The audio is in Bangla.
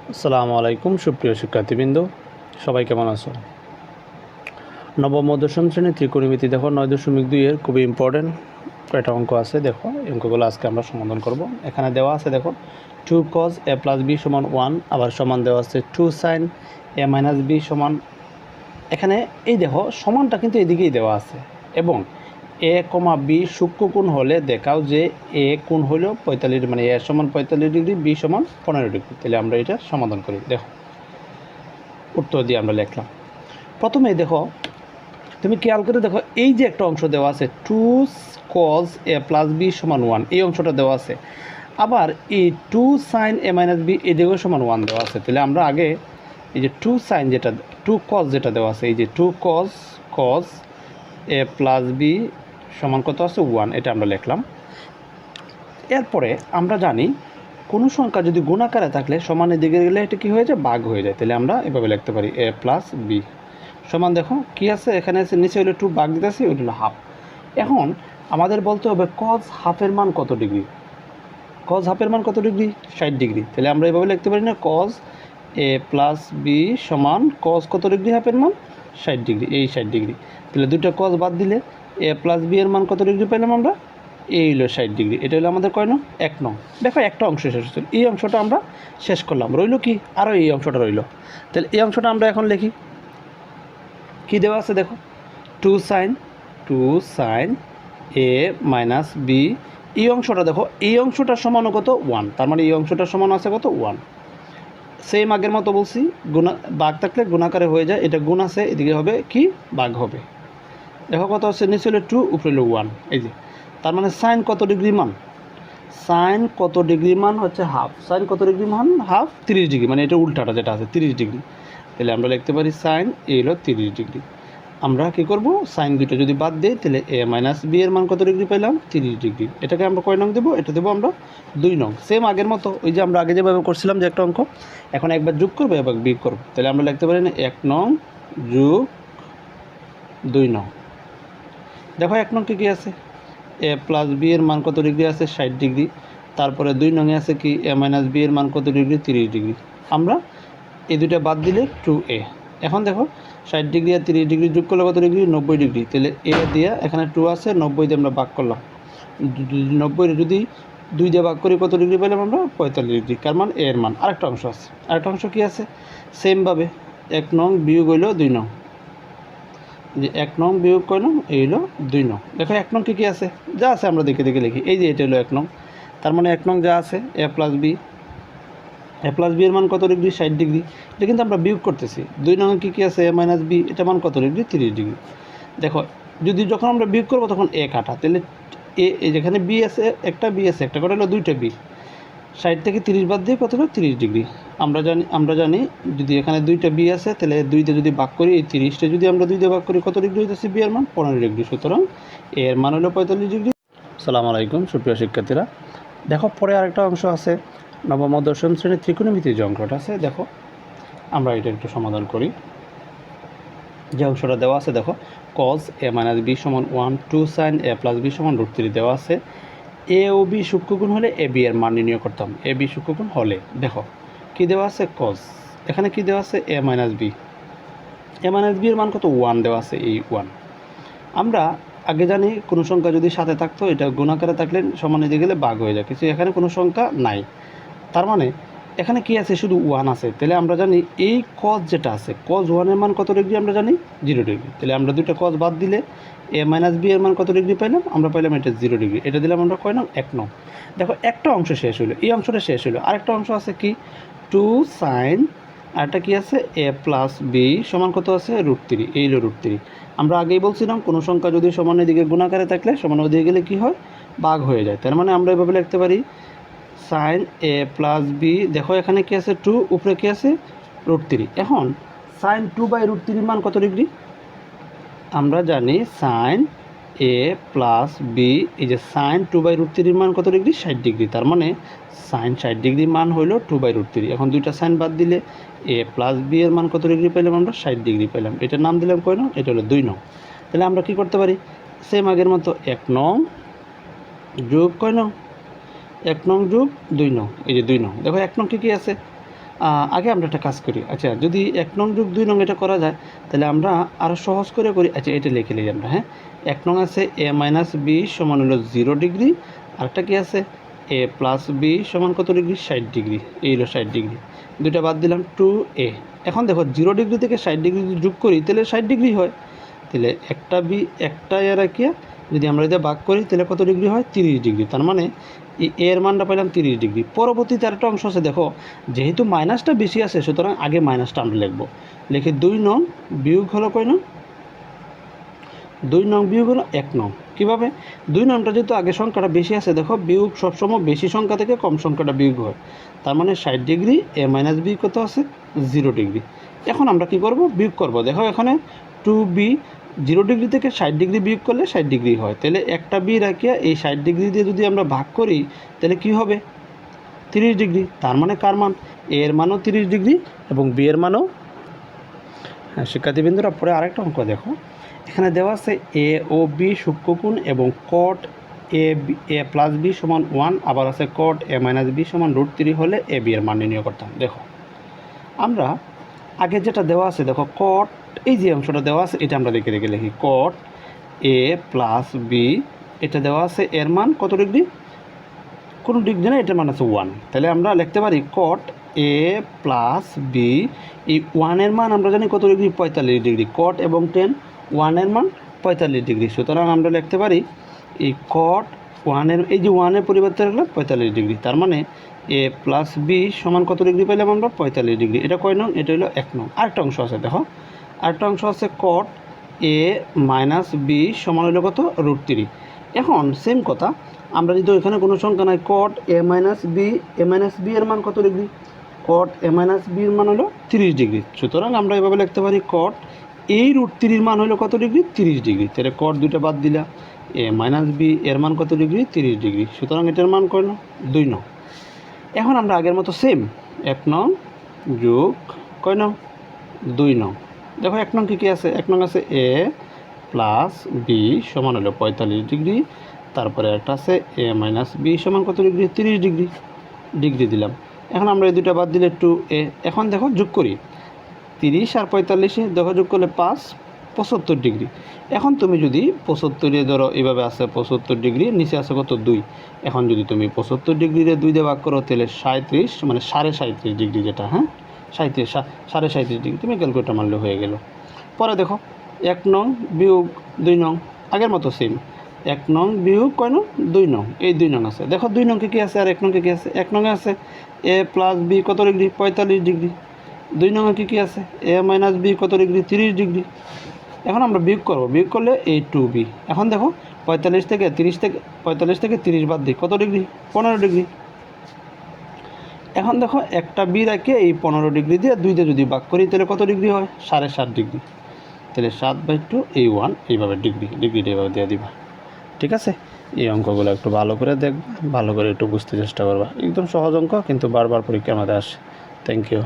আসসালামু আলাইকুম সুপ্রিয় শিক্ষার্থীবৃন্দ, সবাই কেমন আছো? নবম ও দশম শ্রেণীর ত্রিকোণমিতি দেখো 9.2 এর খুবই ইম্পর্টেন্ট কয়টা অঙ্ক আছে। দেখো এই অঙ্কগুলো আজকে আমরা সমাধান করব। এখানে দেওয়া আছে দেখো 2 cos a plus b সমান 1, আবার সমান দেওয়া আছে 2 sin a minus b সমান, এখানে এই দেখো সমানটা কিন্তু এদিকেই দেওয়া আছে, এবং a, b সূক্ষ্ম কোণ হলে দেখাও যে a কোণ হলো 45, মানে a সমান 45 ডিগ্রি, b সমান 15 ডিগ্রি। তাহলে আমরা এটা সমাধান করি। দেখো উত্তর দিয়ে আমরা লিখলাম। প্রথমে দেখো, তুমি খেয়াল করে দেখো, এই যে একটা অংশ দেওয়া আছে 2 cos a plus b সমান 1, এই অংশটা দেওয়া আছে। আবার এই 2 sin a minus b এদিকেও সমান 1 দেওয়া আছে। তাহলে আমরা আগে এই যে 2 sin যেটা 2 cos যেটা দেওয়া আছে, এই যে 2 cos a plus b সমান কত আছে 1, এটা আমরা লিখলাম। এরপরে আমরা জানি কোনো সংখ্যা যদি গুণাকারে থাকলে সমানের দিকে গেলে এটা কি হয়ে যায়, ভাগ হয়ে যায়। তাহলে আমরা এভাবে লিখতে পারি a plus b সমান, দেখো কি আছে এখানে আছে, নিচে হলো 2 ভাগ দিতেছি, ওইটা হলো হাফ। এখন আমাদের বলতে হবে cos হাফের মান কত ডিগ্রি। cos হাফের মান কত ডিগ্রি, 60 ডিগ্রি। তাহলে আমরা এভাবে লিখতে পারি না, cos a plus b সমান cos কত ডিগ্রি হাফের মান, 60 ডিগ্রি, এই 60 ডিগ্রি। তাহলে দুটো cos বাদ দিলে a plus b এর মান কত ডিগ্রি পেলাম আমরা, এই হলো 60 ডিগ্রি। এটা হলো আমাদের কয় নং, 1 নং। দেখো একটা অংশ শেষ হচ্ছে, এই অংশটা আমরা শেষ করলাম, রইল কি আরও এই অংশটা রইল। তাহলে এই অংশটা আমরা এখন লিখি। কি দেওয়া আছে দেখো, 2 sin a minus b, এই অংশটা দেখো, এই অংশটার সমান কত 1, তার মানে এই অংশটার সমান আছে কত 1। সেম আগের মতো বলছি, গুণা ভাগ থাকলে গুণাকারে হয়ে যায়, এটা গুণ আছে এদিকে হবে কি ভাগ হবে। দেখো কত আছে, নিচে হলো 2 উপরে হলো 1, এই যে তার মানে সাইন কত ডিগ্রি মান, সাইন কত ডিগ্রি মান হচ্ছে হাফ, সাইন কত ডিগ্রি মান হাফ, 30 ডিগ্রি, মানে এটা উল্টাটা যেটা আছে 30 ডিগ্রি। তাহলে আমরা লিখতে পারি সাইন এ হলো 30 ডিগ্রি। আমরা কী করব, সাইন দুটো যদি বাদ দিই তাহলে a মাইনাস বি এর মান কত ডিগ্রি পেলাম, 30 ডিগ্রি। এটাকে আমরা কয় নং দেবো, এটা দেবো আমরা 2 নং। সেম আগের মতো, ওই যে আমরা আগে যেভাবে করছিলাম যে একটা অঙ্ক, এখন একবার যোগ করবো একবার বিয়োগ করবো। তাহলে আমরা লিখতে পারি না 1 নং যোগ 2 নং। দেখো 1 নং কী আছে, a প্লাস বি এর মান কত ডিগ্রি আছে, 60 ডিগ্রি। তারপরে 2 নংয়ে আছে কি, a মাইনাস বি এর মান কত ডিগ্রি, 30 ডিগ্রি। আমরা এই দুটো বাদ দিলে 2a। এখন দেখো 60 ডিগ্রি আর 30 ডিগ্রি যোগ করলে কত ডিগ্রি, 90 ডিগ্রি। তাহলে এ দিয়ে এখানে 2 আছে, 90 দিয়ে আমরা ভাগ করলাম, 90 যদি 2 দিয়ে ভাগ করি কত ডিগ্রি পেলাম আমরা, 45 ডিগ্রি। কার মান, এর মান। আরেকটা অংশ আছে, আরেকটা অংশ কী আছে, সেমভাবে 1 নং বিয়োগ হইল 2 নং, যে 1 নং বিয়োগ কয় নং, এই হলো 2 নং। দেখো 1 নং কী আছে, যা আছে আমরা দেখে দেখে লিখি। এই যে এটা হলো 1 নং, তার মানে 1 নং যা আছে a plus B, A plus B এর মান কত ডিগ্রি, 60 ডিগ্রি। এটা কিন্তু আমরা বিয়োগ করতেছি। 2 নং কী আছে, এ মাইনাস বি, এটা মান কত ডিগ্রি, 30 ডিগ্রি। দেখো যদি যখন আমরা বিয়োগ করবো তখন এ কাটা, তাহলে এ যেখানে বি আছে একটা, বি আছে একটা, কটা হলো 2টা বি। 60 থেকে 30 বাদ দিয়ে কত হলো, 30 ডিগ্রি। আমরা জানি যদি এখানে 2টা বি আছে তাহলে 2 দিয়ে যদি ভাগ করি, এই 30টা যদি আমরা 2 দিয়ে ভাগ করি কত ডিগ্রি হইতেছে, বি এর মান 15 ডিগ্রি। সুতরাং এর মান হলো 45 ডিগ্রি। আসসালামু আলাইকুম সুপ্রিয় শিক্ষার্থীরা, দেখো পরে আরেকটা অংশ আছে, নবম ও দশম শ্রেণীর ত্রিকোণমিতির যে অঙ্কটা আছে, দেখো আমরা এটা একটু সমাধান করি। যে অংশটা দেওয়া আছে দেখো, cos a মাইনাস বি সমান 1, 2 sin a প্লাস বি সমান √3 দেওয়া আছে। এ ও বি সূক্ষ্মকোণ হলে এ বি এর মান নির্ণয় করতাম, এ বি সূক্ষ্মকোণ হলে। দেখো কি দেওয়া আছে, cos, এখানে কি দেওয়া আছে, a minus B, A minus B এর মান কত 1 দেওয়া আছে, এই 1। আমরা আগে জানি কোনো সংখ্যা যদি সাথে থাকতো, এটা গুণাকারে থাকলে সমানে দিয়ে গেলে ভাগ হয়ে যায়, কিছু এখানে কোনো সংখ্যা নাই, তার মানে এখানে কি আছে, শুধু 1 আছে। তাহলে আমরা জানি এই cos যেটা আছে, cos 1 এর মান কত ডিগ্রি আমরা জানি, 0 ডিগ্রি। তাহলে আমরা দুটো cos বাদ দিলে a মাইনাস বি এর মান কত ডিগ্রি পাইলাম, আমরা পাইলাম এটা 0 ডিগ্রি। এটা দিলাম আমরা কয় নং, 1 নং। দেখো একটা অংশ শেষ হলো, এই অংশটা শেষ হলো। আরেকটা অংশ আছে কি, 2 sin, আরেকটা কি আছে, a প্লাস বি সমান কত আছে, √3, এই হলো √3। আমরা আগেই বলছিলাম কোনো সংখ্যা যদি সমানের দিকে গুণাকারে থাকলে সমানের দিকে গেলে কি হয়, ভাগ হয়ে যায়। তার মানে আমরা এভাবে লিখতে পারি সাইন a প্লাস বি, দেখো এখানে কি আছে 2, উপরে কি আছে √3। এখন সাইন 2/√3 মান কত ডিগ্রি, আমরা জানি সাইন a প্লাস বি, এই যে সাইন 2/√3 মান কত ডিগ্রি, 60 ডিগ্রি। তার মানে সাইন 60 ডিগ্রি মান হইল 2/√3। এখন দুইটা সাইন বাদ দিলে a প্লাস বি এর মান কত ডিগ্রি পেলাম, আমরা 60 ডিগ্রি পেলাম। এটার নাম দিলাম কয় নং, এটা হলো 2 নং। তাহলে আমরা কি করতে পারি, সেম আগের মতো 1 নং যোগ কয় নং, 1 নং যোগ 2 নং, এই যে 2 নং। দেখো 1 নং কী আছে, আগে আমরা একটা কাজ করি। আচ্ছা, যদি 1 নং যোগ 2 নং এটা করা যায়, তাহলে আমরা আরও সহজ করে করি। আচ্ছা, এটা লিখে নিই আমরা, হ্যাঁ। 1 নং আছে a মাইনাস বি সমান হলো 0 ডিগ্রি, আরেকটা কি আছে a প্লাস বি সমান কত ডিগ্রি, 60 ডিগ্রি। এই হলো 60 ডিগ্রি, দুইটা বাদ দিলাম 2a। এখন দেখো 0 ডিগ্রি থেকে 60 ডিগ্রি যদি যোগ করি তাহলে 60 ডিগ্রি হয়। তাহলে একটা বি একটা এ রাখিয়া যদি আমরা এটা ভাগ করি তাহলে কত ডিগ্রি হয়, 30 ডিগ্রি। তার মানে এর মানটা পেলাম 30 ডিগ্রি। পরবর্তীতে আরেকটা অংশ আছে, দেখো যেহেতু মাইনাসটা বেশি আছে সুতরাং আগে মাইনাসটা আমরা লিখবো। লিখে 2 নং বিয়োগ হলো কয় নং, 2 নং বিয়োগ হলো 1 নং। কীভাবে, 2 নংটা যেহেতু আগে সংখ্যাটা বেশি আছে, দেখো বিয়োগ সবসময় বেশি সংখ্যা থেকে কম সংখ্যাটা বিয়োগ হয়। তার মানে 60 ডিগ্রি এ মাইনাস বি কত আছে, 0 ডিগ্রি। এখন আমরা কি করব, বিয়োগ করব। দেখো এখানে 2b 0 ডিগ্রি থেকে 60 ডিগ্রি বিয়োগ করলে 60 ডিগ্রি হয়। তাহলে একটা বি রাখিয়া এই 60 ডিগ্রি দিয়ে যদি আমরা ভাগ করি তাহলে কি হবে, 30 ডিগ্রি। তার মানে কার মান, এ এর মানও 30 ডিগ্রি এবং বি এর মানও। হ্যাঁ শিক্ষার্থীবৃন্দরা, পরে আরেকটা অঙ্ক দেখো, এখানে দেওয়া আছে এ ও বি সূক্ষ্মকোণ এবং কট এ প্লাস বি সমান 1, আবার আছে কট এ মাইনাস বি সমান √3 হলে এ বি এর মান নির্ণয় করতে হবে। দেখো আমরা আগে যেটা দেওয়া আছে, দেখো কট, এই যে অংশটা দেওয়া আছে এটা আমরা লিখে লিখি কট এ প্লাস বি, এটা দেওয়া আছে এর মান কত ডিগ্রি, কোনো ডিগ্রি না, এটার মান আছে 1। তাহলে আমরা লিখতে পারি কট এ প্লাস বি, এই 1 এর মান আমরা জানি কত ডিগ্রি, 45 ডিগ্রি। কট এবং টেন 1 এর মান 45 ডিগ্রি, সুতরাং আমরা লিখতে পারি এই কট 1 এর, এই যে 1 এর পরিবর্তে রাখলাম 45 ডিগ্রি। তার মানে এ প্লাস বি সমান কত ডিগ্রি পেলাম আমরা, 45 ডিগ্রি। এটা কয় নং, এটা হলো 1 নং। আরেকটা অংশ আছে, দেখো আরেকটা অংশ আছে কট এ মাইনাস বি সমান হলো কত, √3। এখন সেম কথা, আমরা যদি এখানে কোনো সংখ্যা নাই, কট এ মাইনাস বি এর মান কত ডিগ্রি, কট এ মাইনাস বি এর মান হলো 30 ডিগ্রি। সুতরাং আমরা এভাবে লিখতে পারি কট এই √3 মান হলো কত ডিগ্রি, 30 ডিগ্রি। তাহলে কট দুইটা বাদ দিলা, এ মাইনাস বি এর মান কত ডিগ্রি, 30 ডিগ্রি। সুতরাং এটার মান কয় নং, 2 নং। এখন আমরা আগের মতো সেম 1 নং যোগ কয় নং, 2 নং। দেখো 1 নং কী আছে, 1 নং আছে এ প্লাস বি সমান হলো 45 ডিগ্রি, তারপরে একটা আছে এ মাইনাস বি সমান কত ডিগ্রি, 30 ডিগ্রি দিলাম। এখন আমরা এই দুটো বাদ দিলে 2a। এখন দেখো যোগ করি, 30 আর 45, দেখো যোগ করলে 75 ডিগ্রি। এখন তুমি যদি 75 ধরো এইভাবে আছে 75 ডিগ্রি, নিচে আছে কত 2। এখন যদি তুমি 75 ডিগ্রিতে 2 দিয়ে ভাগ করো তাহলে 37 মানে 37.5 ডিগ্রি, যেটা হ্যাঁ 37 ডিগ্রি, তুমি ক্যালকুলেটর মারলে হয়ে গেল। পরে দেখো 1 নং বিয়োগ 2 নং, আগের মতো সেম 1 নং বিয়োগ কয় নং, 2 নং। এই 2 নং আছে, দেখো 2 নং কী আছে আর 1 নং কী আছে। 1 নং আছে এ প্লাস বি কত ডিগ্রি, 45 ডিগ্রি। 2 নং কী আছে, এ মাইনাস বি কত ডিগ্রি, 30 ডিগ্রি। এখন আমরা বিয়োগ করবো, বিয়োগ করলে এই 2b। এখন দেখো 45 থেকে 30 বাদ দিই, কত ডিগ্রি, 15 ডিগ্রি। এখন দেখো একটা বি রাখে এই 15 ডিগ্রি দিয়ে 2 দিয়ে যদি ভাগ করি তাহলে কত ডিগ্রি হয়, 7.5 ডিগ্রি। তাহলে 7/2 এই 1, এইভাবে ডিগ্রিটা এইভাবে দিয়ে দিবা। ঠিক আছে, এই অঙ্কগুলো একটু ভালো করে দেখবা, ভালো করে একটু বুঝতে চেষ্টা করবা। একদম সহজ অঙ্ক, কিন্তু বারবার পরীক্ষার মধ্যে আসে। Thank you.